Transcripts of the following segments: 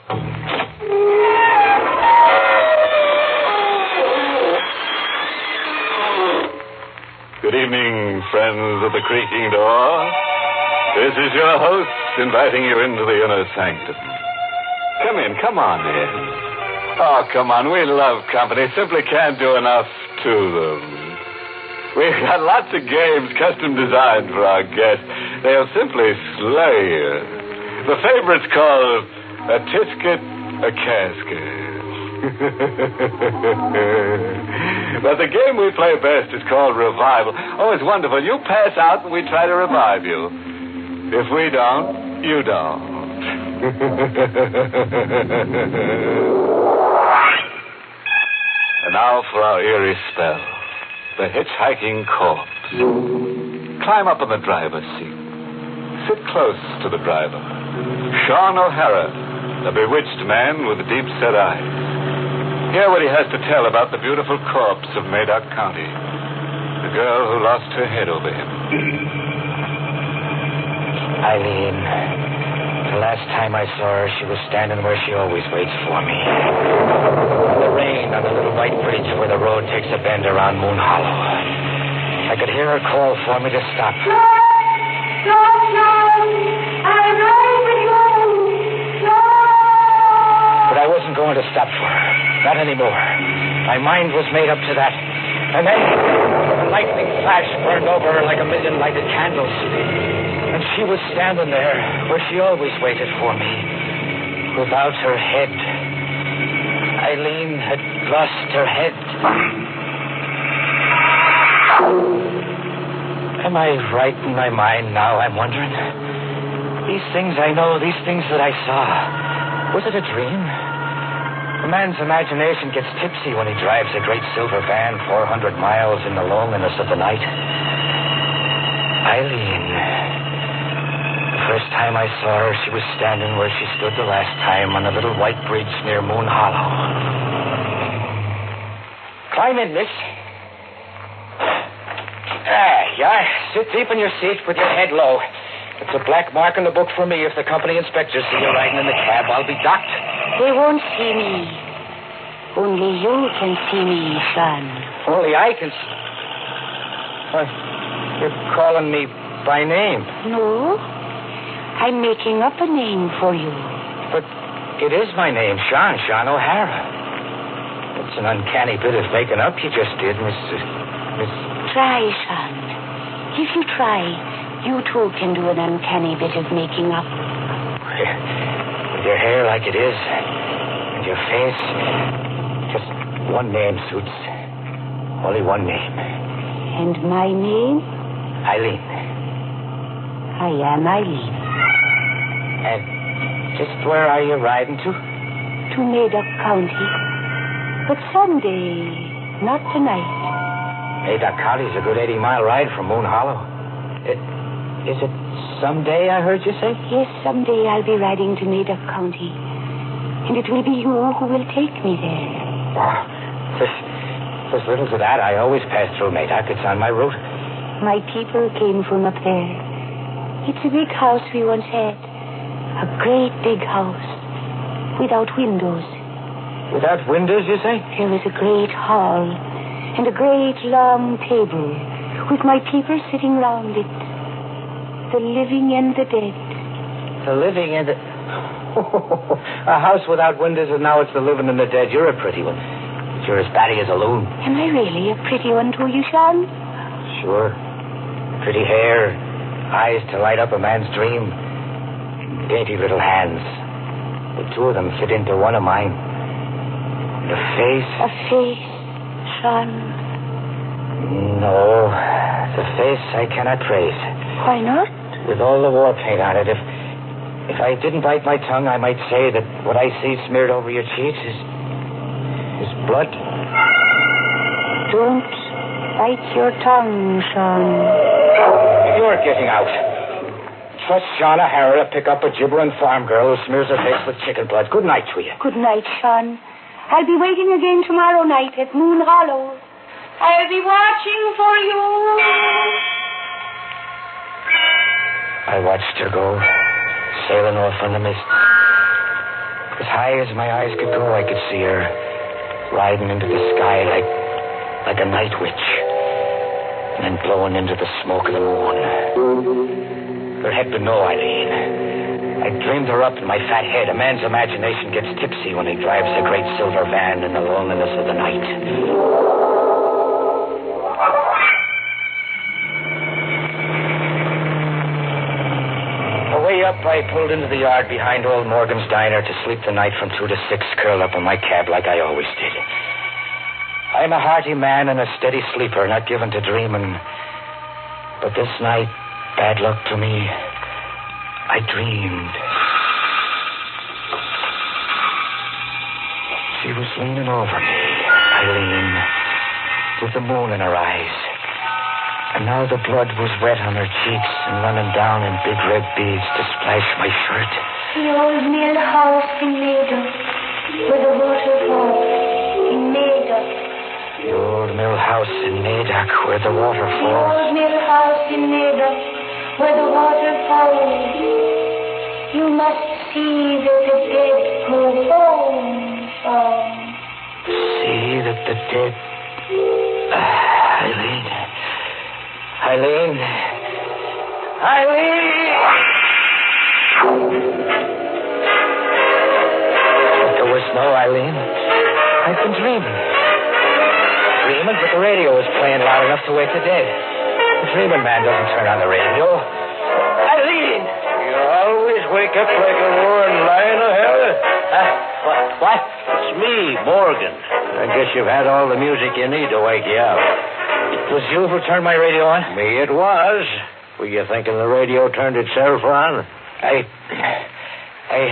Good evening, friends of the creaking door. This is your host inviting you into the inner sanctum. Come in, come on in. Oh, come on, we love company. Simply can't do enough to them. We've got lots of games custom designed for our guests. They'll simply slay you. The favorite's called a tisket, a casket. But the game we play best is called revival. Oh, it's wonderful. You pass out and we try to revive you. If we don't, you don't. And now for our eerie spell. The hitchhiking corpse. Climb up on the driver's seat. Sit close to the driver. Sean O'Hara, a bewitched man with deep-set eyes. Hear what he has to tell about the beautiful corpse of Madoc County. The girl who lost her head over him. Eileen. The last time I saw her, she was standing where she always waits for me. In the rain on the little white bridge where the road takes a bend around Moon Hollow. I could hear her call for me to stop. Stop, John! I'm ready with you! But I wasn't going to stop for her. Not anymore. My mind was made up to that. And then the lightning flash burned over her like a million lighted candles. And she was standing there where she always waited for me. Without her head. Eileen had lost her head. Am I right in my mind now, I'm wondering? These things I know, these things that I saw, was it a dream? A man's imagination gets tipsy when he drives a great silver van 400 miles in the loneliness of the night. Eileen. The first time I saw her, she was standing where she stood the last time on the little white bridge near Moon Hollow. Climb in, miss. Yeah. Sit deep in your seat with your head low. It's a black mark in the book for me. If the company inspectors see you riding in the cab, I'll be docked. They won't see me. Only you can see me, son. Only I can see... You're calling me by name. No. I'm making up a name for you. But it is my name, Sean O'Hara. It's an uncanny bit of making up you just did, Miss... Try, son. If you try, you too can do an uncanny bit of making up. With your hair like it is, and your face, just one name suits. Only one name. And my name? Eileen. I am Eileen. And just where are you riding to? To Madoc County. But someday, not tonight. Madoc County's a good 80-mile ride from Moon Hollow. Is it someday, I heard you say? Yes, someday I'll be riding to Madoc County. And it will be you who will take me there. Oh, there's little to that. I always pass through Madoc. It's on my route. My people came from up there. It's a big house we once had. A great big house. Without windows. Without windows, you say? There was a great hall. And a great long table. With my people sitting round it. The living and the dead. The living and the... A house without windows, and now it's the living and the dead. You're a pretty one. But you're as batty as a loon. Am I really a pretty one to you, Sean? Sure. Pretty hair. Eyes to light up a man's dream. Dainty little hands. The two of them fit into one of mine. The face... A face, Sean? No. The face I cannot praise. Why not? With all the war paint on it, if I didn't bite my tongue, I might say that what I see smeared over your cheeks is blood. Don't bite your tongue, Sean. You're getting out. Trust Sean O'Hara to pick up a gibbering farm girl who smears her face with chicken blood. Good night to you. Good night, Sean. I'll be waiting again tomorrow night at Moon Hollow. I'll be watching for you. I watched her go, sailing off in the mist. As high as my eyes could go, I could see her riding into the sky like a night witch, and then blowing into the smoke of the moon. There had been no Eileen. I dreamed her up in my fat head. A man's imagination gets tipsy when he drives a great silver van in the loneliness of the night. Away up, I pulled into the yard behind old Morgan's diner to sleep the night from 2 to 6, curled up in my cab like I always did. I'm a hearty man and a steady sleeper, not given to dreaming. But this night, bad luck to me, I dreamed. She was leaning over me, Eileen, with the moon in her eyes. And now the blood was wet on her cheeks and running down in big red beads to splash my shirt. The old mill house in Maida, where the water falls, in Maida. The old mill house in Naidoc, where the water The falls. old mill house in Maida, where the water falls. You must see that the dead go home. See that the dead... Eileen. Eileen. Eileen! But there was no Eileen. I've been dreaming. Dreaming, but the radio was playing loud enough to wake the dead. The dreaming man doesn't turn on the radio. Eileen! You always wake up like a roaring lion, O'Hara. What? It's me, Morgan. I guess you've had all the music you need to wake you up. It was you who turned my radio on? Me it was. Were you thinking the radio turned itself on? I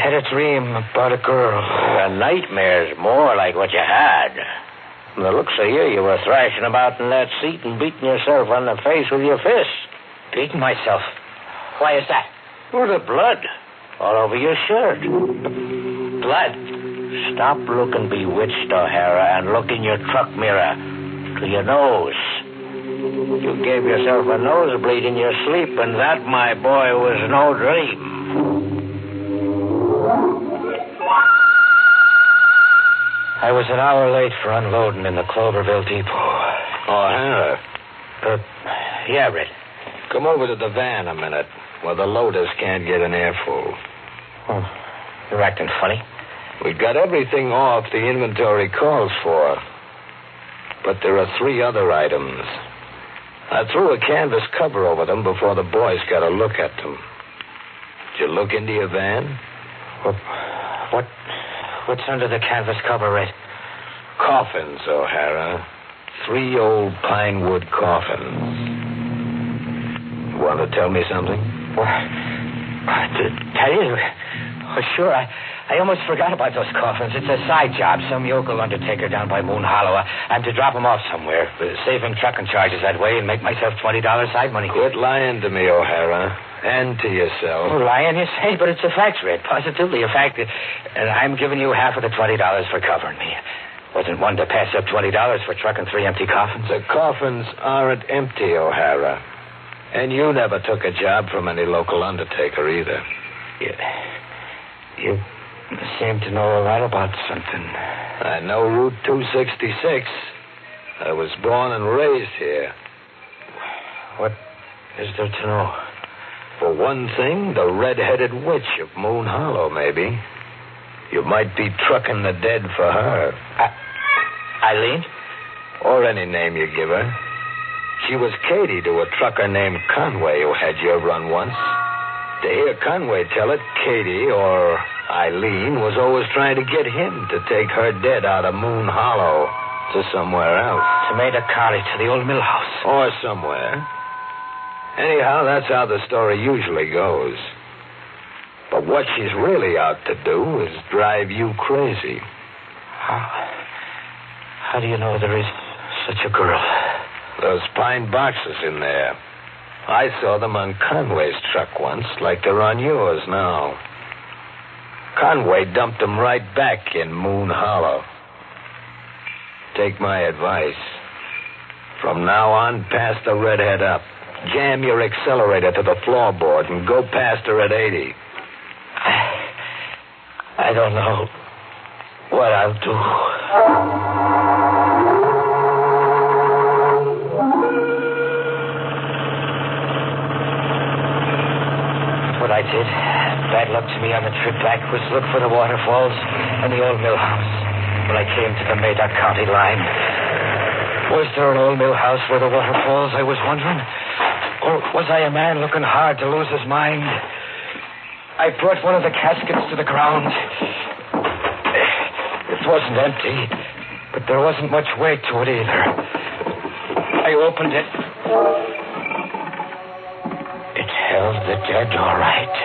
had a dream about a girl. A nightmare's more like what you had. From the looks of you were thrashing about in that seat and beating yourself on the face with your fists. Beating myself? Why is that? Or the blood all over your shirt. Blood? Stop looking bewitched, O'Hara, and look in your truck mirror to your nose. You gave yourself a nosebleed in your sleep, and that, my boy, was no dream. I was an hour late for unloading in the Cloverville depot. O'Hara, Yeah, Red. come over to the van a minute, where the loaders can't get an airful. Oh, you're acting funny. We got everything off the inventory calls for, but there are 3 other items. I threw a canvas cover over them before the boys got a look at them. Did you look into your van? What's under the canvas cover, Red? Coffins, O'Hara. 3 old pine wood coffins. Want to tell me something? What? To tell you? Oh, sure. I almost forgot about those coffins. It's a side job. Some yokel undertaker down by Moon Hollow. I'm to drop them off somewhere. Save him trucking charges that way and make myself $20 side money. Quit lying to me, O'Hara. And to yourself. Oh, lying, you say? But it's a fact, Red. Positively a fact. And I'm giving you half of the $20 for covering me. Wasn't one to pass up $20 for trucking 3 empty coffins. The coffins aren't empty, O'Hara. And you never took a job from any local undertaker either. You seem to know a lot about something. I know Route 266. I was born and raised here. What is there to know? For one thing, the red-headed witch of Moon Hollow, maybe. You might be trucking the dead for her. Eileen? Or any name you give her. She was Katie to a trucker named Conway who had your run once. To hear Conway tell it, Katie, or Eileen, was always trying to get him to take her dead out of Moon Hollow to somewhere else. To Maida College, to the old mill house. Or somewhere. Anyhow, that's how the story usually goes. But what she's really out to do is drive you crazy. How do you know there is such a girl? Those pine boxes in there. I saw them on Conway's truck once, like they're on yours now. Conway dumped them right back in Moon Hollow. Take my advice. From now on, pass the redhead up. Jam your accelerator to the floorboard and go past her at 80. I don't know what I'll do. What I did, bad luck to me on the trip back, was look for the waterfalls and the old mill house. When I came to the Madoc County line, was there an old mill house where the waterfalls, I was wondering? Or was I a man looking hard to lose his mind? I brought one of the caskets to the ground. It wasn't empty, but there wasn't much weight to it either. I opened it. It held the dead, all right,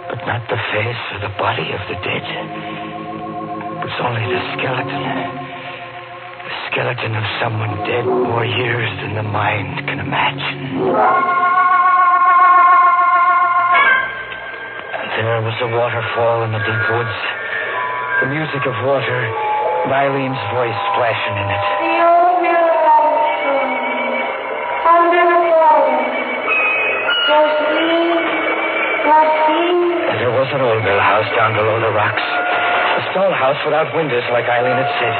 but not the face or the body of the dead. It was only the skeleton. The skeleton of someone dead more years than the mind can imagine. And there was a waterfall in the deep woods. The music of water, and Eileen's voice flashing in it. The old mill house, under the forest. And there was an old mill house down below the rocks. A stone house without windows, like Eileen had said.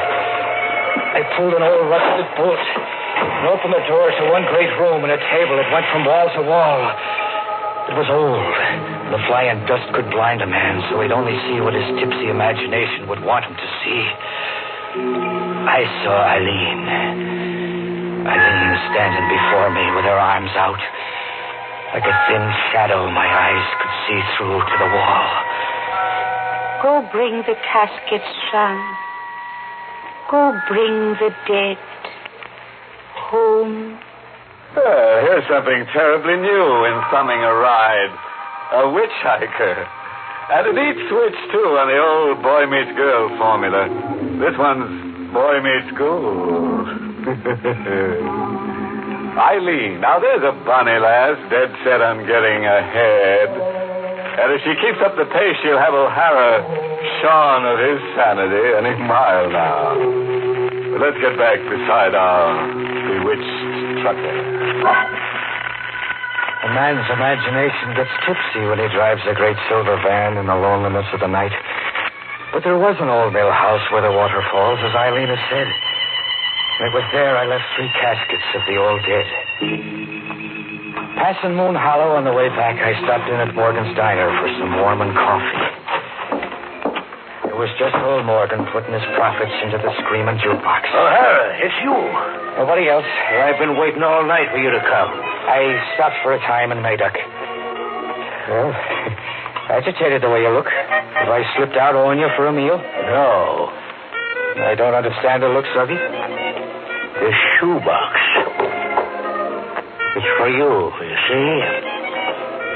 I pulled an old rusted bolt and opened the door to one great room and a table that went from wall to wall. It was old. The flying dust could blind a man, so he'd only see what his tipsy imagination would want him to see. I saw Eileen. Eileen standing before me with her arms out. Like a thin shadow my eyes could see through to the wall. Go bring the caskets, son. Go bring the dead home. Here's something terribly new in thumbing a ride. A witch hiker. And a neat switch, too, on the old boy meets girl formula. This one's boy meets gold. Eileen, now there's a bonny lass dead set on getting ahead. And if she keeps up the pace, she'll have O'Hara shorn of his sanity any mile now. But let's get back beside our bewitched trucker. A man's imagination gets tipsy when he drives a great silver van in the loneliness of the night. But there was an old mill house where the water falls, as Eileen has said. And it was there I left 3 caskets of the old dead. Passing Moon Hollow on the way back, I stopped in at Morgan's Diner for some Mormon coffee. It was just old Morgan putting his profits into the screaming jukebox. O'Hara, it's you. Nobody else. I've been waiting all night for you to come. I stopped for a time in Madoc. Well, agitated the way you look. Have I slipped out owing you for a meal? No. I don't understand the looks of you. The shoebox. It's for you, you see?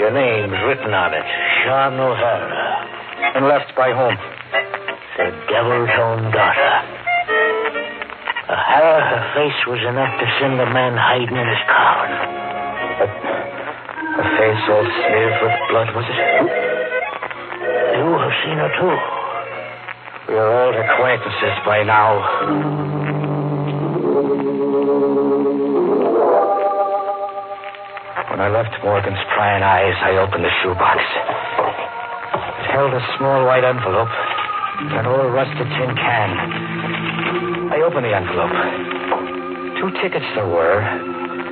Your name's written on it. Sean O'Hara. And left by whom? The devil's own daughter. O'Hara, her face was enough to send the man hiding in his coffin. A face all smeared with blood, was it? You have seen her, too. We are old acquaintances by now. When I left Morgan's prying eyes, I opened the shoebox. It held a small white envelope, an old rusted tin can. I opened the envelope. 2 tickets there were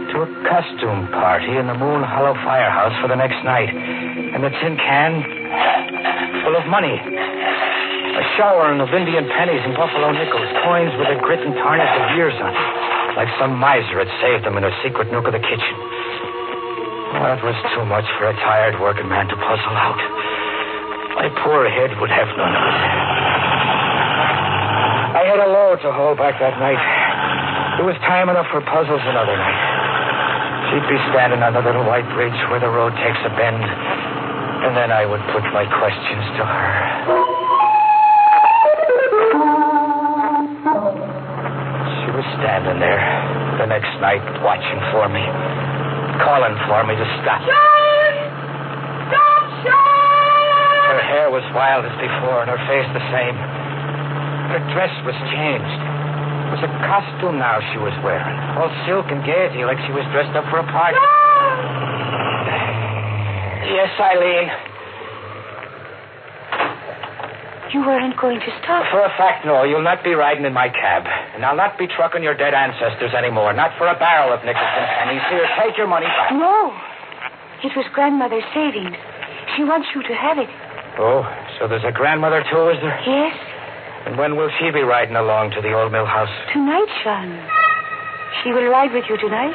to a costume party in the Moon Hollow firehouse for the next night. And the tin can full of money. A showering of Indian pennies and buffalo nickels, coins with the grit and tarnish of years on them, like some miser had saved them in a secret nook of the kitchen. Oh, that was too much for a tired working man to puzzle out. My poor head would have none of it. I had a load to hold back that night. It was time enough for puzzles another night. She'd be standing on the little white bridge where the road takes a bend, and then I would put my questions to her. She was standing there the next night, watching for me, calling for me to stop. John! Stop, John! Her hair was wild as before, and her face the same. Her dress was changed. It was a costume now she was wearing, all silk and gaiety, like she was dressed up for a party. John! Yes, Eileen. You weren't going to stop. For a fact, no. You'll not be riding in my cab. And I'll not be trucking your dead ancestors anymore. Not for a barrel of nickels and pennies. Here, take your money back. No. It was Grandmother's savings. She wants you to have it. Oh, so there's a grandmother, too, is there? Yes. And when will she be riding along to the old mill house? Tonight, Sean. She will ride with you tonight.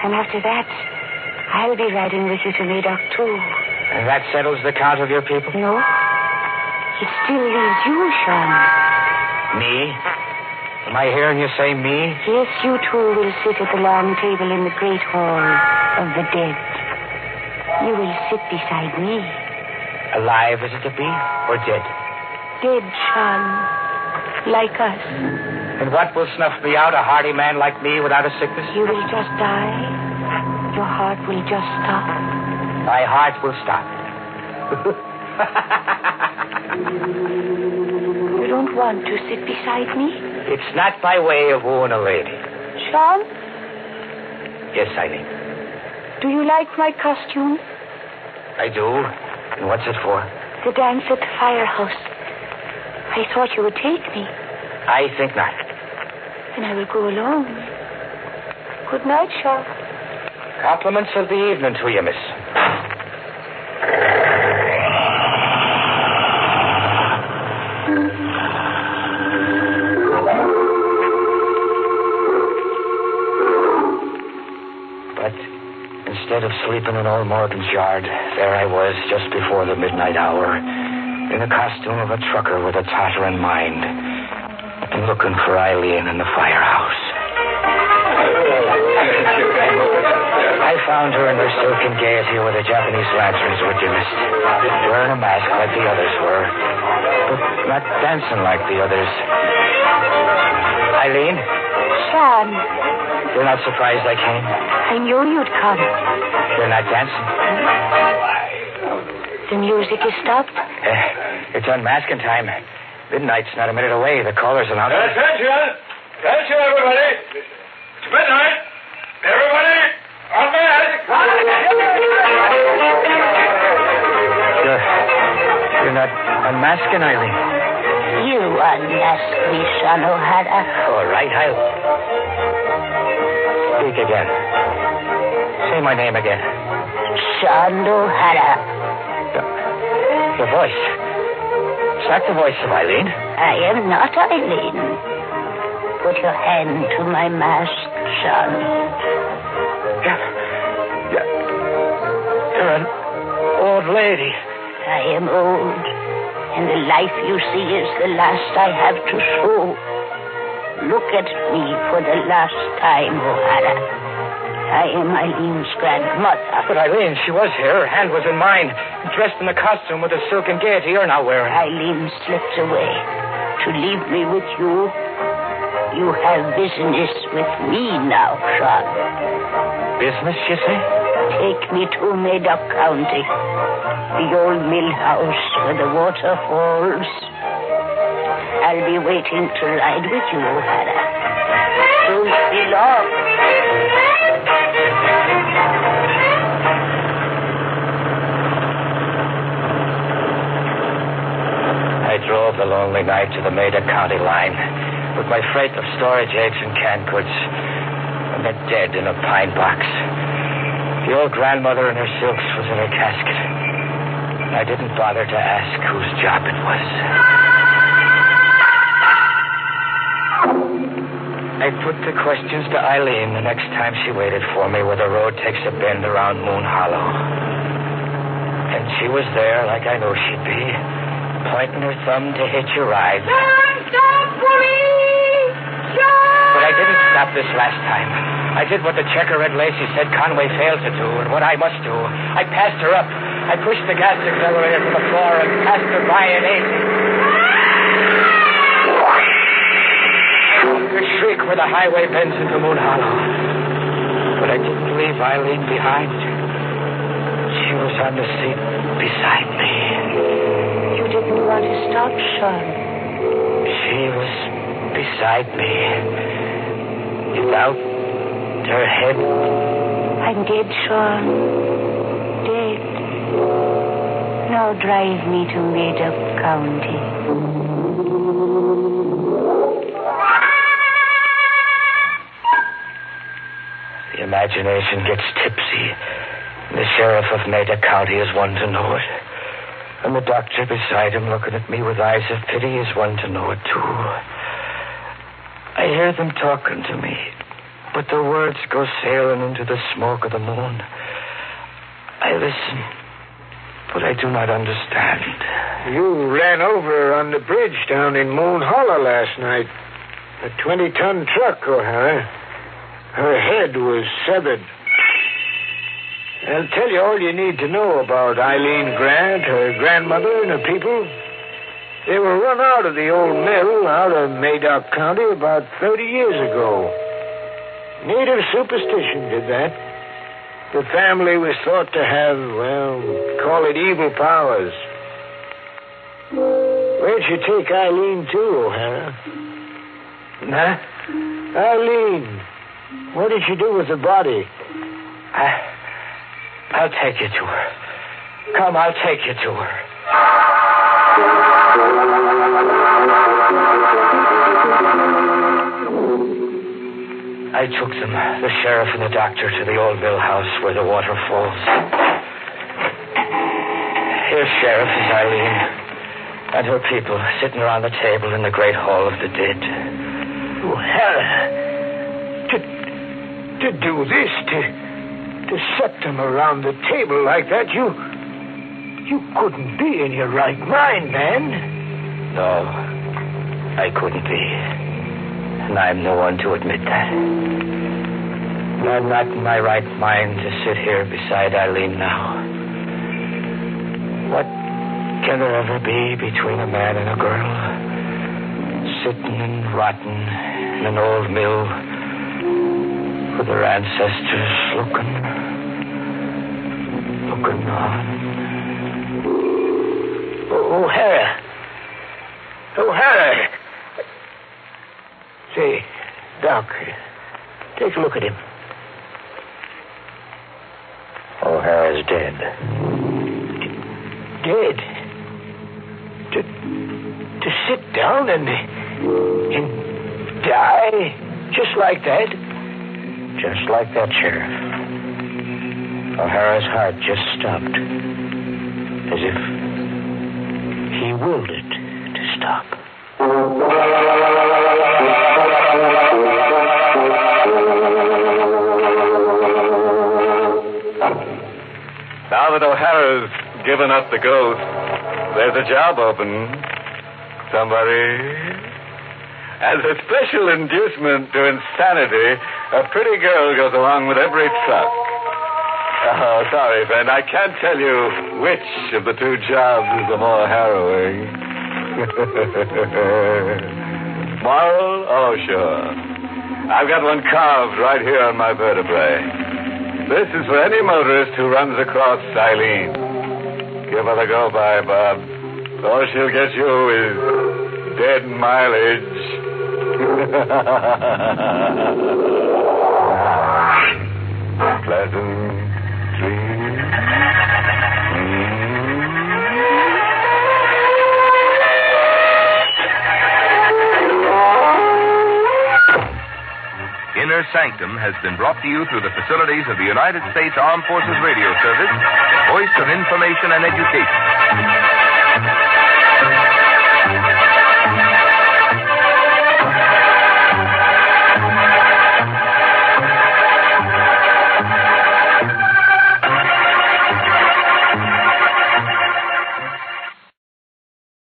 And after that, I'll be riding with you to Madoc, too. And that settles the count of your people? No. It still leaves you, Sean. Me? Am I hearing you say me? Yes, you two will sit at the long table in the great hall of the dead. You will sit beside me. Alive is it to be, or dead? Dead, Sean. Like us. And what will snuff me out, a hardy man like me without a sickness? You will just die. Your heart will just stop. My heart will stop. You don't want to sit beside me? It's not by way of wooing a lady. Sean? Yes, Eileen. Do you like my costume? I do. And what's it for? The dance at the firehouse. I thought you would take me. I think not. Then I will go alone. Good night, Sean. Compliments of the evening to you, miss. But instead of sleeping in old Morgan's yard, there I was just before the midnight hour, in the costume of a trucker with a tottering mind, and looking for Eileen in the firehouse. I found her in her silken gaiety with the Japanese lanterns, would you, miss? Wearing a mask like the others were, but not dancing like the others. Eileen? Sean, You're not surprised I came? I knew you'd come. You're not dancing? The music is stopped. It's unmasking time. Midnight's not a minute away. The caller's announcing. Attention! Attention, everybody! It's midnight! Everybody, unmask! You're not unmasking, Eileen. You unmasked me, Sean O'Hara. All right, I'll speak again. Say my name again. Sean O'Hara. Your voice. It's not the voice of Eileen. I am not Eileen. Put your hand to my mask, Sean. You're an old lady. I am old, and the life you see is the last I have to show. Look at me for the last time, O'Hara. I am Eileen's grandmother. But Eileen, she was here. Her hand was in mine. Dressed in the costume with the silken gaiety you're now wearing. Eileen slipped away to leave me with you. You have business with me now, Sean. Business, you say? Take me to Madoc County. The old mill house where the water falls. I'll be waiting to ride with you, O'Hara. Don't be long. I drove the lonely night to the Madoc County line with my freight of storage eggs and canned goods, and they're dead in a pine box. The old grandmother in her silks was in her casket. I didn't bother to ask whose job it was. I put the questions to Eileen the next time she waited for me where the road takes a bend around Moon Hollow. And she was there like I knew she'd be, pointing her thumb to hitch a ride. Stop for me! Stop! But I didn't stop this last time. I did what the checker Red Lacey said Conway failed to do, and what I must do. I passed her up. I pushed the gas accelerator to the floor and passed her by in 80. A shriek where the highway bends into Moon Hollow. But I didn't leave Eileen behind. She was on the seat beside me. You didn't want to stop, Sean. She was beside me. Without her head. I'm dead, Sean. Dead. now drive me to Made-Up County. The imagination gets tipsy. The sheriff of Made-Up County is one to know it. And the doctor beside him looking at me with eyes of pity is one to know it, too. I hear them talking to me, but the words go sailing into the smoke of the moon. I listen, but I do not understand. You ran over her on the bridge down in Moon Hollow last night. A 20-ton truck, O'Hara. Her head was severed. I'll tell you all you need to know about Eileen Grant, her grandmother, and her people. They were run out of the old mill out of Made-Up County about 30 years ago. Native superstition did that. The family was thought to have, well, call it evil powers. Where'd you take Eileen to, O'Hara? Huh? Eileen, what did you do with the body? I'll take you to her. Come, I'll take you to her. I took them, the sheriff and the doctor, to the old mill house where the water falls. Here, Sheriff, is Eileen and her people sitting around the table in the great hall of the dead. O'Hara, to do this, to set them around the table like that, you couldn't be in your right mind, man. No, I couldn't be. And I'm the one to admit that. I'm not in my right mind to sit here beside Eileen now. What can there ever be between a man and a girl? Sitting and rotting in an old mill with their ancestors looking on. O'Hara. Say, Doc, take a look at him. O'Hara's dead. Dead? To sit down and die just like that? Just like that, Sheriff. O'Hara's heart just stopped. As if he willed it to stop. Now that O'Hara's given up the ghost, there's a job open. Somebody... As a special inducement to insanity, a pretty girl goes along with every truck. Oh, sorry, friend. I can't tell you which of the two jobs is the more harrowing. Moral? Oh, sure. I've got one carved right here on my vertebrae. This is for any motorist who runs across Eileen. Give her the go-by, Bob. All she'll get you is dead mileage. Pleasant dreams. Inner Sanctum has been brought to you through the facilities of the United States Armed Forces Radio Service, voice of information and education.